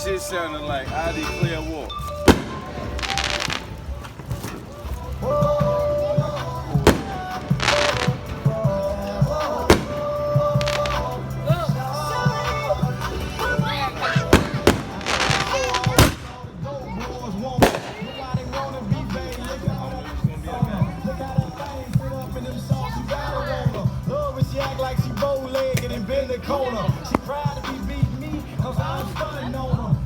shit sounded like. I declare war. Like she bow-legged and bend the corner. She cried to be beating me, cause I was stunning on her.